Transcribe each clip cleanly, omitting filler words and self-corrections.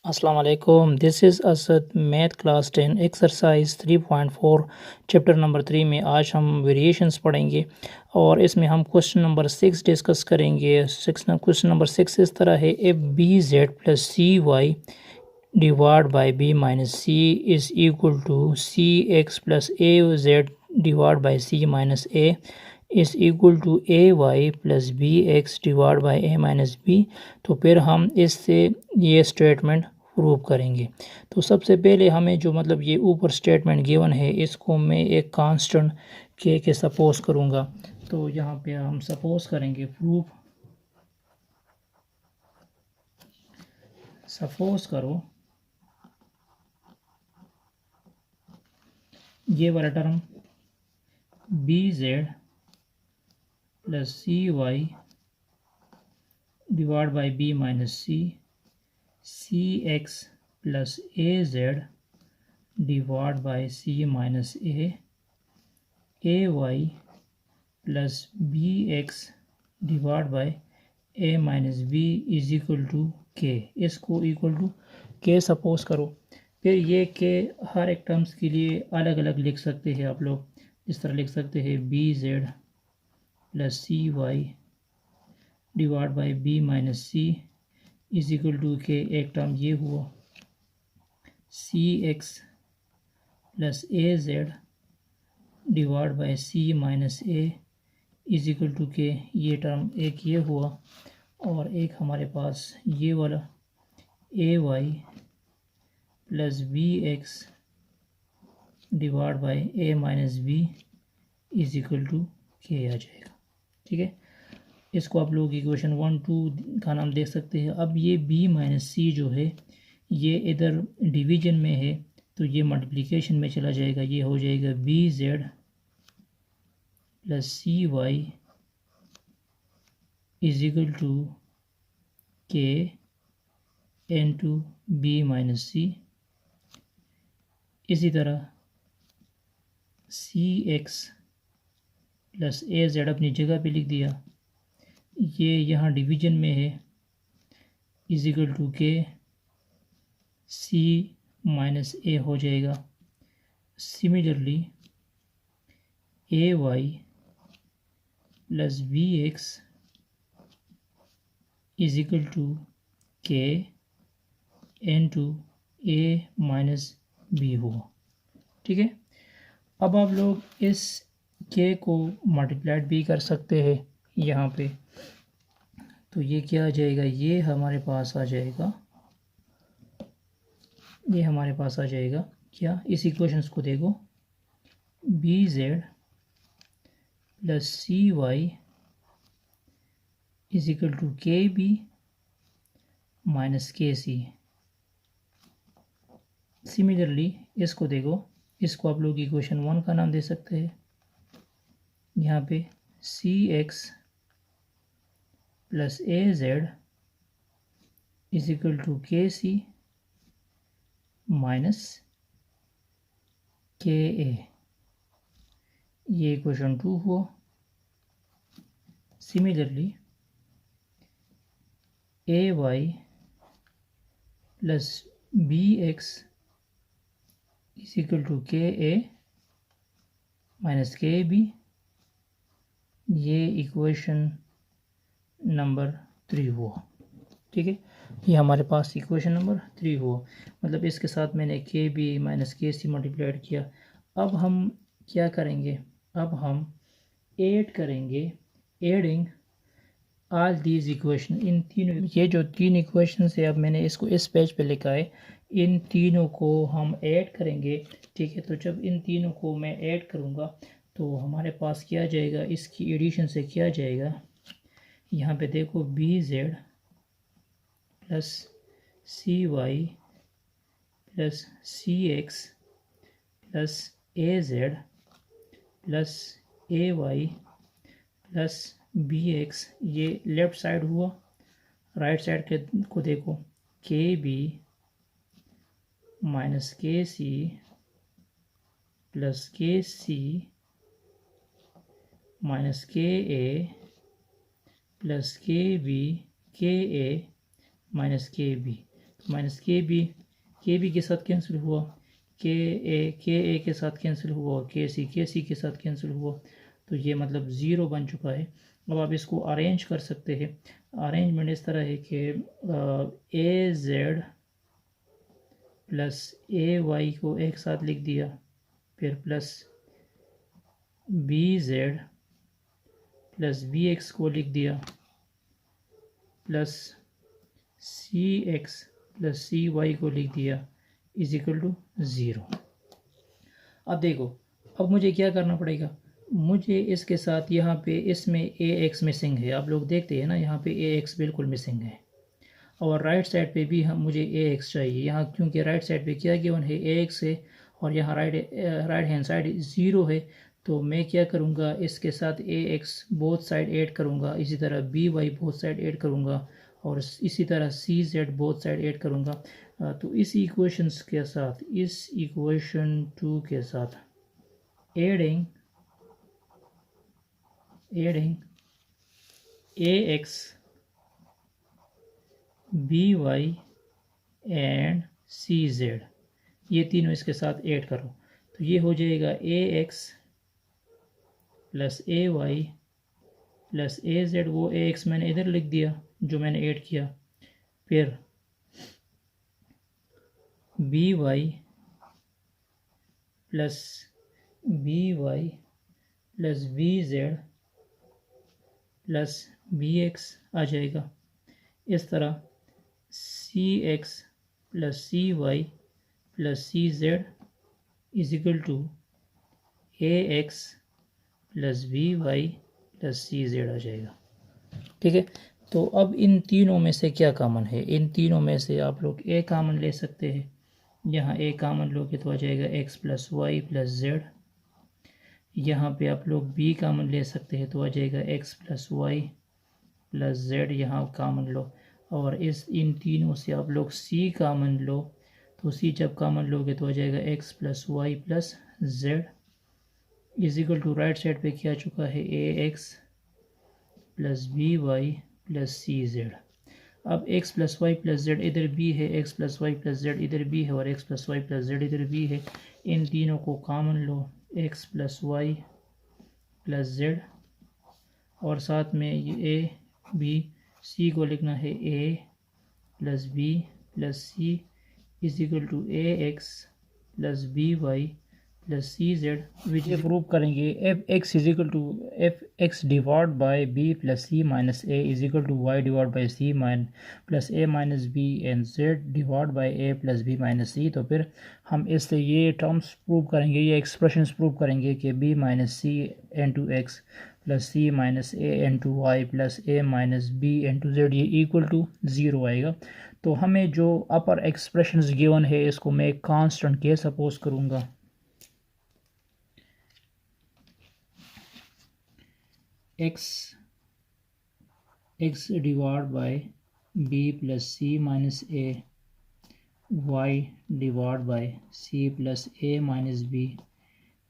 अस्सलाम वालेकुम। This is Asad, math class 10 exercise 3.4 chapter number 3 में आज हम वेरिएशंस पढ़ेंगे और इसमें हम क्वेश्चन नंबर 6 डिस्कस करेंगे। क्वेश्चन नंबर 6 इस तरह है, if B Z plus C Y divide by B minus C is equal to C x plus A Z divide by C minus A is equal to A Y plus B X divide by A minus B. तो फिर हम इससे ये statement prove करेंगे। तो सबसे पहले हमें जो मतलब ये ऊपर स्टेटमेंट गिवन है इसको मैं एक कांस्टेंट के सपोज करूँगा। तो यहाँ पे हम सपोज करेंगे प्रूफ, सपोज करो ये वाला term B Z plus C Y divide by B minus C x plus A Z divide by C minus A Y plus B X divide by A minus B is equal to K. इसको equal to के suppose करो। फिर ये के हर एक terms के लिए अलग अलग लिख सकते हैं आप लोग। इस तरह लिख सकते हैं B Z plus C Y divide by B minus C is equal to K. एक टर्म ये हुआ C x plus A Z divide by C minus A is equal to K. ये टर्म एक ये हुआ और एक हमारे पास ये वाला A Y plus B X divide by A minus B is equal to K आ जाएगा। ठीक है, इसको आप लोग इक्वेशन 1 2 का नाम देख सकते हैं। अब ये बी माइनस सी जो है ये इधर डिवीजन में है तो ये मल्टीप्लिकेशन में चला जाएगा। ये हो जाएगा B Z plus C Y is equal to K into B minus C. इसी तरह C x plus A Z अपनी जगह पे लिख दिया, ये यहाँ डिवीजन में है is equal to K C minus A हो जाएगा। Similarly A Y plus B X is equal to K into A minus B हुआ। ठीक है, अब आप लोग इस के को मल्टीप्लाइड भी कर सकते हैं यहाँ पे। तो ये क्या आ जाएगा, ये हमारे पास आ जाएगा, ये हमारे पास आ जाएगा क्या, इस इक्वेशंस को देखो B Z plus C Y is equal to K B minus K C. Similarly इसको देखो, इसको आप लोग इक्वेशन 1 का नाम दे सकते हैं। यहाँ पे C x plus A Z is equal to K C minus K A, ये इक्वेशन 2 हुआ। Similarly A Y plus B X is equal to K A minus K B, ये इक्वेशन नंबर 3 हुआ। ठीक है, ये हमारे पास इक्वेशन नंबर 3 हुआ। मतलब इसके साथ मैंने के बी माइनस के सी मल्टीप्लाइड किया। अब हम क्या करेंगे, अब हम ऐड करेंगे, एडिंग ऑल दीज इक्वेशन, इन तीनों, ये जो तीन इक्वेशन है अब मैंने इसको इस पेज पे लिखा है, इन तीनों को हम ऐड करेंगे। ठीक है, तो जब इन तीनों को मैं ऐड करूँगा तो हमारे पास क्या जाएगा, इसकी एडिशन से क्या जाएगा, यहाँ पे देखो B Z plus C Y plus C x plus A Z plus A Y plus B x, ये लेफ़्ट साइड हुआ। राइट साइड के को देखो के B minus K C plus के सी माइनस के ए प्लस के बी के A minus K B. Minus K B के साथ कैंसिल हुआ, के ए के साथ कैंसिल हुआ और के सी के साथ कैंसिल हुआ, तो ये मतलब 0 बन चुका है। अब आप इसको अरेंज कर सकते हैं। अरेंजमेंट इस तरह है कि A Z plus A Y को एक साथ लिख दिया, फिर plus B Z plus B X को लिख दिया, plus C x plus C Y को लिख दिया इज इक्वल टू 0। अब देखो, अब मुझे क्या करना पड़ेगा, मुझे इसके साथ यहाँ पे इसमें ए एक्स मिसिंग है, आप लोग देखते हैं ना, यहाँ पे ए एक्स बिल्कुल मिसिंग है। और राइट साइड पे भी हम मुझे ए एक्स चाहिए यहाँ, क्योंकि राइट साइड पे क्या गिवन है, ए एक्स है और यहाँ राइट हैंड साइड 0 है। तो मैं क्या करूँगा, इसके साथ A X both side add करूँगा, इसी तरह B Y both side add करूँगा और इसी तरह C Z both side add करूँगा। तो इस इक्वेशंस के साथ, इस इक्वेशन 2 के साथ adding A X B Y and C Z, ये तीनों इसके साथ ऐड करो, तो ये हो जाएगा ए X plus A Y plus A Z. वो ए एक्स मैंने इधर लिख दिया जो मैंने ऐड किया, फिर B Y plus B Y plus B Z plus B X आ जाएगा। इस तरह C x plus C Y plus C Z is equal to A X plus B Y plus C Z आ जाएगा। ठीक है, तो अब इन तीनों में से क्या कॉमन है, इन तीनों में से आप लोग ए कॉमन ले सकते हैं। यहाँ ए कॉमन लोगे तो आ जाएगा X plus Y plus Z. यहाँ पे आप लोग बी कॉमन ले सकते हैं तो आ जाएगा X plus Y plus Z, यहाँ कॉमन लो। और इन तीनों से आप लोग सी कॉमन लो, तो सी जब कॉमन लोगे तो आ जाएगा X plus Y plus Z is equal to right side पे क्या आ चुका है, A X plus B Y plus C Z. अब X plus Y plus Z इधर भी है, X plus Y plus Z इधर भी है और X plus Y plus Z इधर भी है। इन तीनों को कॉमन लो, X plus Y plus Z और साथ में ये ए बी, सी को लिखना है A plus B plus C is equal to A X plus B Y plus C Z, which prove करेंगे F X is equal to F X divide by B plus C minus A is equal to Y divide by C plus A minus B and Z divide by A plus B minus C. तो फिर हम इससे ये terms prove करेंगे, ये expressions prove करेंगे कि B minus C into X plus C minus A into Y plus A minus B into Z ये इक्वल टू 0 आएगा। तो हमें जो अपर एक्सप्रेशंस गिवन है इसको मैं एक कांस्टेंट के सपोज करूँगा, x divide by b plus C minus A, y divide by c plus A minus B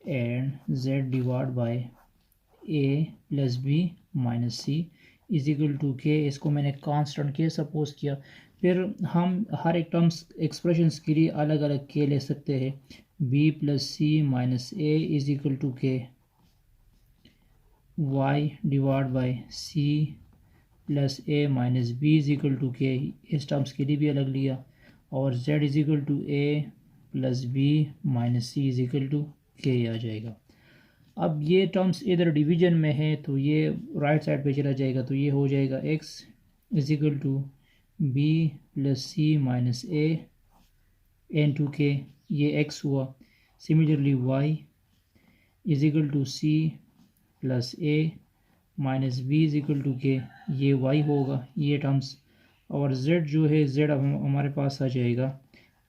and z divide by a plus b minus C is equal to K. इसको मैंने constant के suppose किया। फिर हम हर एक terms expressions के लिए अलग अलग के ले सकते हैं। b plus C minus A is equal to K, y divide by c plus A minus B is equal to K, इस टर्म्स के लिए भी अलग लिया। और z is equal to A plus B minus C is equal to K आ जाएगा। अब ये टर्म्स इधर डिवीजन में है तो ये राइट साइड पे चला जाएगा, तो ये हो जाएगा x is equal to B plus C minus A into K, ये x हुआ। Similarly y is equal to C plus A minus B is equal to K, ये y होगा ये टर्म्स। और z जो है z अब हमारे पास आ जाएगा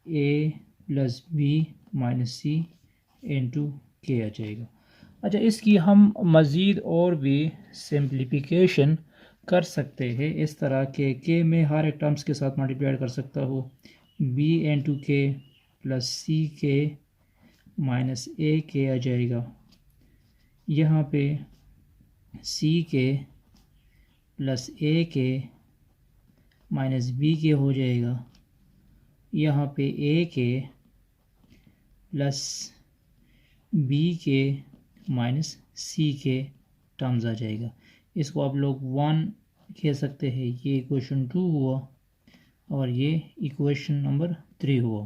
a plus B minus C into K आ जाएगा। अच्छा, इसकी हम मज़ीद और भी सिंप्लीफिकेशन कर सकते हैं इस तरह के मैं हर एक टर्म्स के साथ मल्टीप्लाई कर सकता हूँ। बी एन टू के प्लस सी के माइनस ए के आ जाएगा। यहाँ पे सी के प्लस ए के माइनस बी के हो जाएगा यहाँ पे ए के प्लस बी के माइनस सी के टर्म्स आ जाएगा। इसको आप लोग 1 कह सकते हैं। ये इक्वेशन 2 हुआ और ये इक्वेशन नंबर 3 हुआ।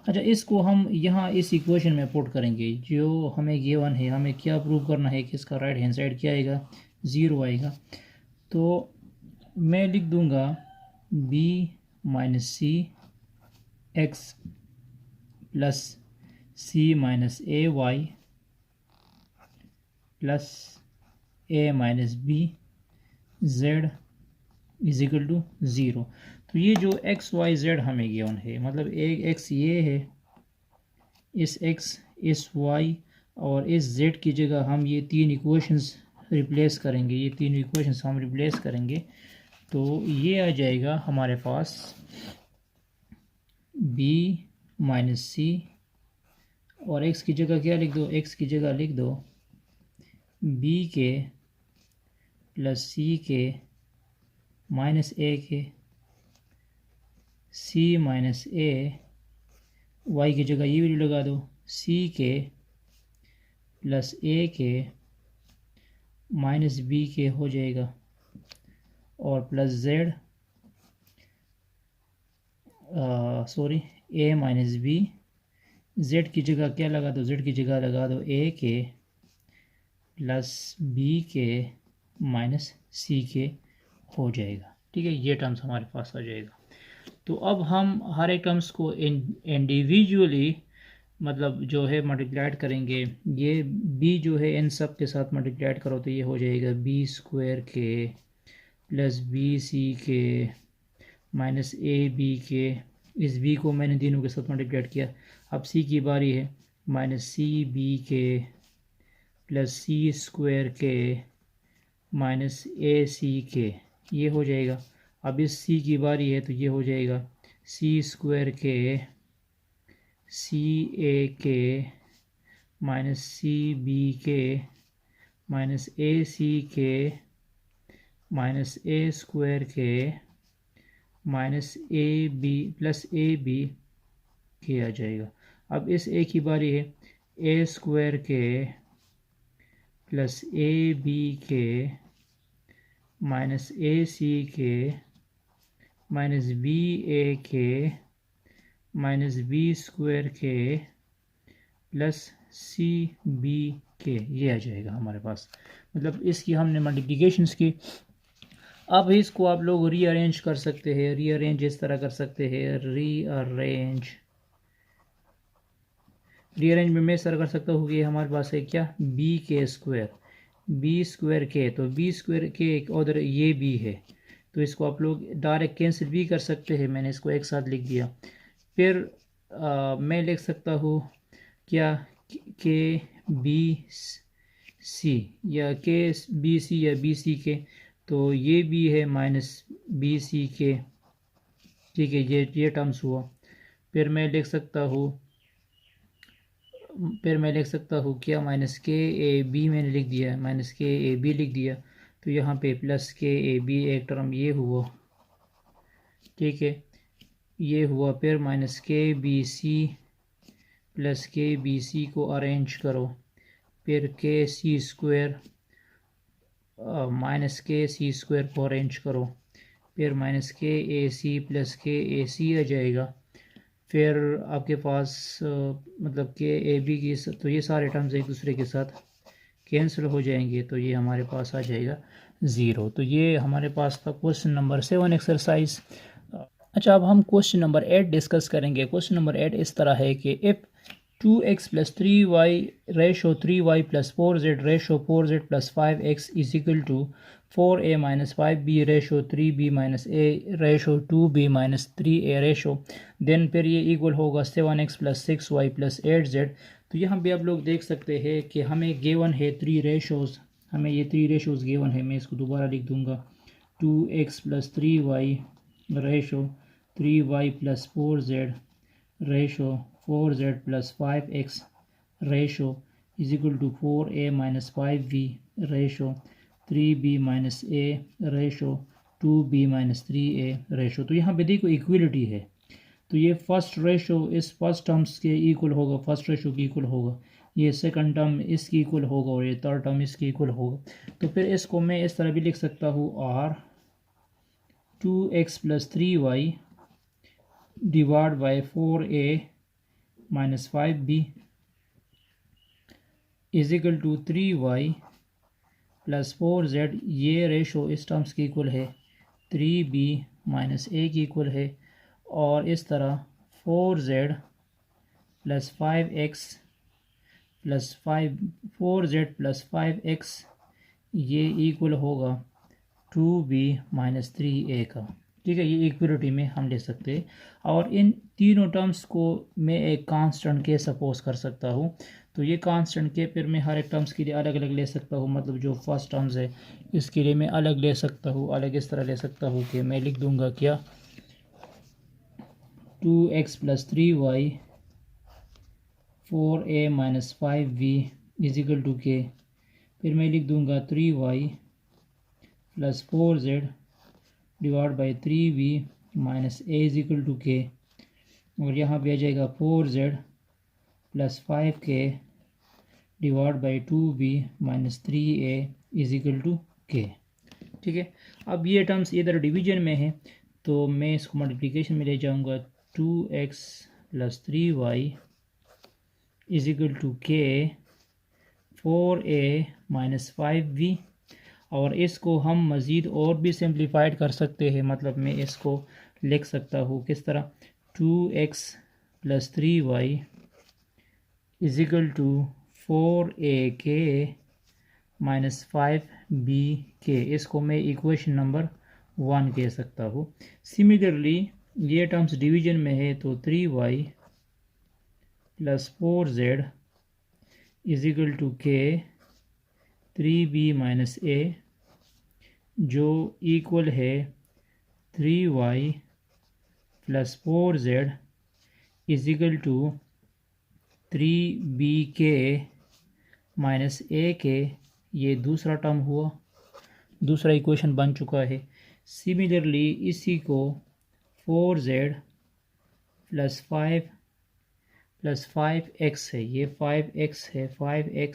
अच्छा, इसको हम यहाँ इस इक्वेशन में पुट करेंगे। जो हमें गिवन है, हमें क्या प्रूव करना है कि इसका राइट हैंड साइड क्या आएगा, 0 आएगा। तो मैं लिख दूंगा b minus C x plus c minus A Y plus a minus b z is equal to 0। तो ये जो एक्स वाई जेड हमें गिवन है, मतलब एक एक्स ये है, इस एक्स इस वाई और इस जेड की जगह हम ये 3 इक्वेशंस रिप्लेस करेंगे। ये 3 इक्वेशंस हम रिप्लेस करेंगे तो ये आ जाएगा हमारे पास b माइनस सी, और x की जगह क्या लिख दो, x की जगह लिख दो b के प्लस c के माइनस a के c माइनस a, y की जगह ये भी लगा दो c के प्लस a के माइनस b के हो जाएगा, और plus z sorry a minus b, z की जगह क्या लगा दो, z की जगह लगा दो a के प्लस b के माइनस c के हो जाएगा। ठीक है, ये टर्म्स हमारे पास आ जाएगा। तो अब हम हर एक टर्म्स को इंडिविजुअली मतलब जो है मल्टीप्लाइड करेंगे। ये b जो है इन सब के साथ मल्टीप्लाइड करो तो ये हो जाएगा b स्क्वायर के प्लस बी सी के माइनस ए बी के। इस b को मैंने तीनों के साथ मल्टीप्लाइड किया। अब c की बारी है, माइनस सी बी के प्लस सी स्क्वायर के माइनस ए सी के, ये हो जाएगा। अब इस c की बारी है तो ये हो जाएगा सी स्क्वायर के सी ए के माइनस सी बी के माइनस ए सी के माइनस ए स्क्वायर के minus a b plus a b के आ जाएगा। अब इस ए की बारी है, ए स्क्वायर के प्लस ए बी के माइनस ए सी के माइनस बी ए के माइनस बी स्क्वायर के प्लस सी बी के, ये आ जाएगा हमारे पास। मतलब इसकी हमने मल्टीप्लिकेशंस की। अब इसको आप लोग रीअरेंज कर सकते हैं। रीअरेंज इस तरह कर सकते हैं, रीअरेंज में मैं इस तरह कर सकता हूँ कि हमारे पास है क्या, बी के स्क्वायर, बी स्क्वायर के, तो बी स्क्वायर के एक उधर ये बी है तो इसको आप लोग डायरेक्ट कैंसिल भी कर सकते हैं। मैंने इसको एक साथ लिख दिया। फिर मैं लिख सकता हूँ क्या, के बी सी या के बी सी या बी सी के, तो ये भी है माइनस बी सी के। ठीक है, ये टर्म्स हुआ। फिर मैं लिख सकता हूँ क्या, माइनस के ए बी मैंने लिख दिया, माइनस के ए बी लिख दिया। तो यहाँ पे प्लस के ए बी एक टर्म ये हुआ। ठीक है, ये हुआ। फिर minus K B C plus के बी सी को अरेंज करो। फिर के सी स्क्वायर माइनस के सी स्क्वायर को अरेंज करो। फिर माइनस के ए सी प्लस के ए सी आ जाएगा। फिर आपके पास मतलब के ए बी की, तो ये सारे टर्म्स एक दूसरे के साथ कैंसिल हो जाएंगे तो ये हमारे पास आ जाएगा 0। तो ये हमारे पास था क्वेश्चन नंबर 7 एक्सरसाइज। अच्छा, अब हम क्वेश्चन नंबर 8 डिस्कस करेंगे। क्वेश्चन नंबर 8 इस तरह है कि if 2x plus 3y ratio 3y plus 4z ratio 4z plus 5x is equal to 4a minus 5b ratio 3b minus a ratio 2b minus 3a ratio, then फिर ये equal होगा 7x plus 6y plus 8z। तो यहाँ पे आप लोग देख सकते हैं कि हमें गिवन है 3 रेशोज़, हमें ये 3 रेशोज़ गिवन है। मैं इसको दोबारा लिख दूँगा, 2x plus 3y ratio 3y plus 4z ratio 4z plus 5x ratio is equal to 4a minus 5b ratio 3b minus a ratio 2b minus 3a ratio. तो यहाँ पे देखो इक्वलिटी है। तो ये फर्स्ट रेशो इस फर्स्ट टर्म्स के equal होगा, फर्स्ट रेशो के इक्वल होगा, ये सेकंड टर्म इसकी इक्वल होगा और ये थर्ड टर्म इसकी इक्वल होगा। तो फिर इसको मैं इस तरह भी लिख सकता हूँ, r 2x + 3y divide by 4a - 5b is equal to 3y + 4z। ये रेशो इस टर्म्स की इक्वल है 3b - a की इक्वल है, और इस तरह 4z + 5x + 4z + 5x ये इक्वल होगा 2b - 3a का। ठीक है, ये इक्वलिटी में हम ले सकते हैं। और इन तीनों टर्म्स को मैं एक कांस्टेंट के सपोज कर सकता हूँ। तो ये कांस्टेंट के फिर मैं हर एक टर्म्स के लिए अलग अलग ले सकता हूँ, मतलब जो फर्स्ट टर्म्स है इसके लिए मैं अलग ले सकता हूँ, अलग इस तरह ले सकता हूँ कि मैं लिख दूंगा क्या, 2x + 3y 4a - 5b is equal to k। फिर मैं लिख दूंगा 3y + 4z divide by 3b - a is equal to k, और यहाँ पे आ जाएगा 4z + 5k divide by 2b - 3a is equal to k। ठीक है, अब ये टर्म्स इधर डिवीजन में है तो मैं इसको मल्टीप्लिकेशन में ले जाऊंगा, 2x + 3y is equal to k 4a - 5b। और इसको हम मज़ीद और भी सिंप्लीफाइड कर सकते हैं, मतलब मैं इसको लिख सकता हूँ किस तरह, 2x + 3y is equal to 4ak - 5bk। इसको मैं इक्वेशन नंबर 1 कह सकता हूँ। सिमिलरली ये टर्म्स डिवीजन में है तो 3y + 4z is equal to k 3b - a जो इक्वल है 3y + 4z is equal to 3bk - ak। ये दूसरा टर्म हुआ, दूसरा इक्वेशन बन चुका है। सिमिलरली इसी को 4z + 5 + 5x है, ये 5x है, 5x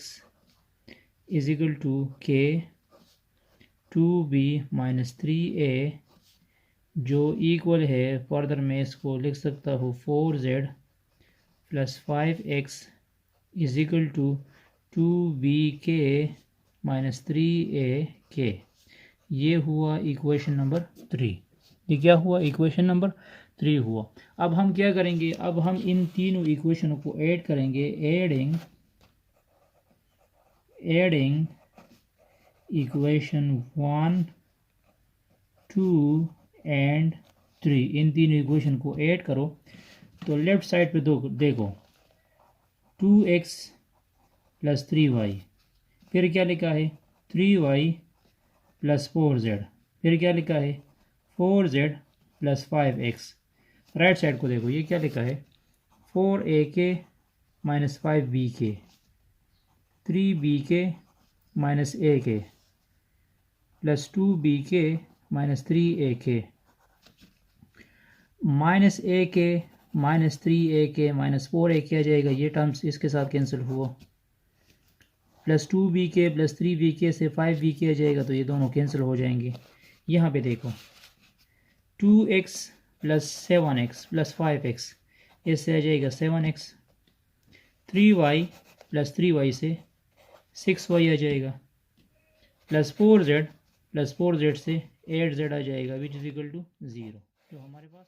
is equal to k 2b - 3a जो इक्वल है, फर्दर मैं इसको लिख सकता हूँ 4z + 5x is equal to 2bk - 3ak। ये हुआ इक्वेशन नंबर 3। ये क्या हुआ, इक्वेशन नंबर 3 हुआ। अब हम क्या करेंगे, अब हम इन तीनों इक्वेशनों को ऐड करेंगे, एडिंग इक्वेशन 1 2 एंड 3। इन तीनों इक्वेशन को ऐड करो तो लेफ्ट साइड पे देखो 2x + 3y, फिर क्या लिखा है 3y + 4z, फिर क्या लिखा है 4z + 5x। राइट साइड को देखो, ये क्या लिखा है 4ak - 5bk 3bk - ak + 2bk - 3ak -ak -3ak -4ak आ जाएगा, ये टर्म्स इसके साथ कैंसिल हुआ, + 2bk + 3bk से 5bk आ जाएगा, तो ये दोनों कैंसिल हो जाएंगे। यहाँ पे देखो 2x + 7x + 5x इससे आ जाएगा 7x, 3y + 3y से 6y आ जाएगा, + 4z से 8z आ जाएगा, विच इज इक्वल टू 0। तो हमारे पास